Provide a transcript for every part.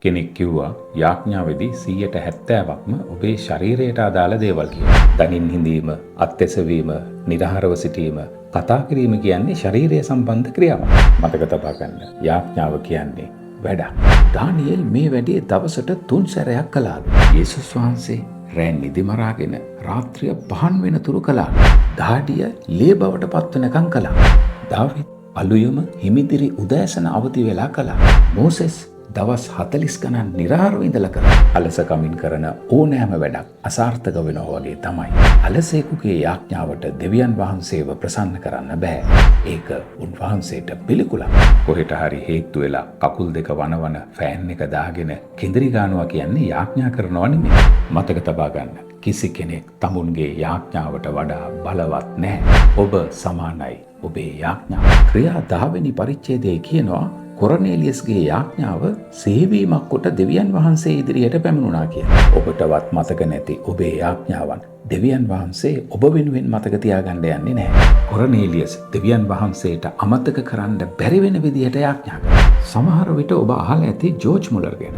කෙනෙක් කිව්වා යාඥාවේදී 70%ක්ම ඔබේ ශරීරයට අදාළ දේවල් කියලා. දනින් හිඳීම, අත්ඇසවීම, නිරහරව සිටීම, කතා කිරීම කියන්නේ ශරීරය සම්බන්ධ ක්‍රියාවක්. මතක තබා ගන්න. යාඥාව කියන්නේ වැඩක්. දානියෙල් මේ වැඩේ දවසට 3 සැරයක් කළාලු. යේසුස් වහන්සේ රෑ නිදි මරාගෙන රාත්‍රිය පහන් වෙන තුරු කළා. දහඩිය ලේ බවට පත් වෙනකන් කළා. දාවිද් අලුයම හිමිදිරි උදෑසන අවදි වෙලා කළා. මෝසෙස් දවස් 40 ගණන් නිරාරව ඉඳලා කරා. අලසකමින් කරන ඕනෑම වැඩක් අසාර්ථක වෙනවා වගේ තමයි. අලසෙකුගේ යාඥාවට දෙවියන් වහන්සේව ප්‍රසන්න කරන්න බෑ. ඒක උන්වහන්සේට පිළිකුලක්. කොහෙට හරි හේතු වෙලා කකුල් දෙක වනවන ෆෑන් එක දාගෙන කිඳිරි ගන්නවා කියන්නේ යාඥා කරනවා නෙමෙයි. මතක තබා ගන්න. කිසි කෙනෙක් තමුන්ගේ යාඥාවට වඩා බලවත් නැහැ. ඔබ සමානයි ඔබේ යාඥාව. ක්‍රියා 10 වෙනි පරිච්ඡේදයේ කියනවා කොර්නේලියස්ගේ යාඥාව සේවීමක් කොට දෙවියන් වහන්සේ ඉදිරියට පැමිණුණා කියලා. ඔබටවත් මතක නැති ඔබේ යාඥාවන් දෙවියන් වහන්සේ ඔබ වෙනුවෙන් මතක තියාගන්න යන්නේ නැහැ. කොර්නේලියස් දෙවියන් වහන්සේට අමතක කරන්න බැරි වෙන විදියට යාඥා කළා. සමහර විට ඔබ අහලා ඇති ජෝර්ජ් මුලර් ගැන.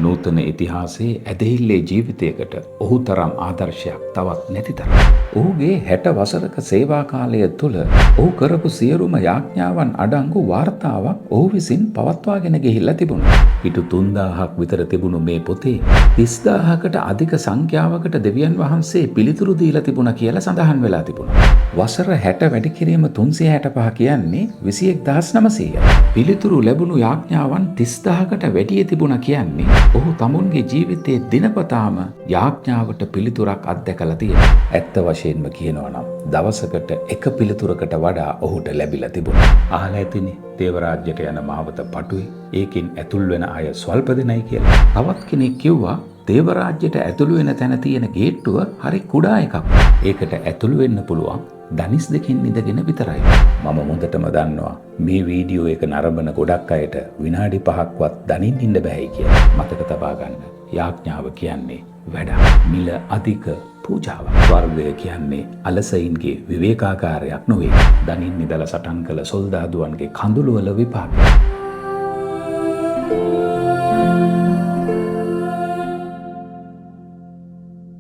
නූතන ඉතිහාසයේ ඇදහිල්ලේ ජීවිතයකට ඔහු තරම් ආදර්ශයක් තවත් නැති තරම්. ඔහුගේ 60 වසරක සේවා කාලය තුළ ඔහු කරපු සියලුම යාඥාවන් අඩංගු වාර්තාවක් ඔහු විසින් පවත්වාගෙන ගිහිල්ලා තිබුණා. පිටු 3000ක් විතර තිබුණු මේ පොතේ 30000කට අධික සංඛ්‍යාවකට දෙවියන් වහන්සේ පිළිතුරු දීලා තිබුණා කියලා සඳහන් වෙලා තිබුණා. වසර 60 වැඩි කිරීම 365 කියන්නේ 21900යි. පිළිතුරු ලැබුණු යාඥාවන් 30000කට වැඩි තිබුණා කියන්නේ ඔහු තමුන්ගේ ජීවිතයේ දිනපතාම යාඥාවට පිළිතුරක් අත්දැකලා තියෙනවා. ඇත්ත වශයෙන්ම කියනවා නම් දවසකට එක පිළිතුරකට වඩා ඔහුට ලැබිලා තිබුණා. අහලා ඇතිනේ දේවරාජ්‍යයට යන මාවත පටුයි. ඒකෙන් ඇතුල් වෙන අය ස්වල්ප දෙනයි කියලා. තවත් කෙනෙක් කිව්වා දේවරාජ්‍යයට ඇතුළු වෙන තැන තියෙන ගේට්ටුව හරි කුඩා එකක්. ඒකට ඇතුළු වෙන්න පුළුවන් දනිස් දෙකින් ඉඳගෙන විතරයි. මම හොඳටම දන්නවා මේ වීඩියෝ එක නරඹන ගොඩක් අයට විනාඩි 5ක්වත් දනින් ඉන්න බෑයි කියලා. මතක තබා ගන්න. යාඥාව කියන්නේ වැඩක්. මිල අධික පූජාවක්. ස්වර්ගය කියන්නේ අලසයින්ගේ විවේකාකාරයක් නොවේ. දනින් ඉඳලා සටන් කළ සොල්දාදුවන්ගේ කඳුළුවල විපාකයක්.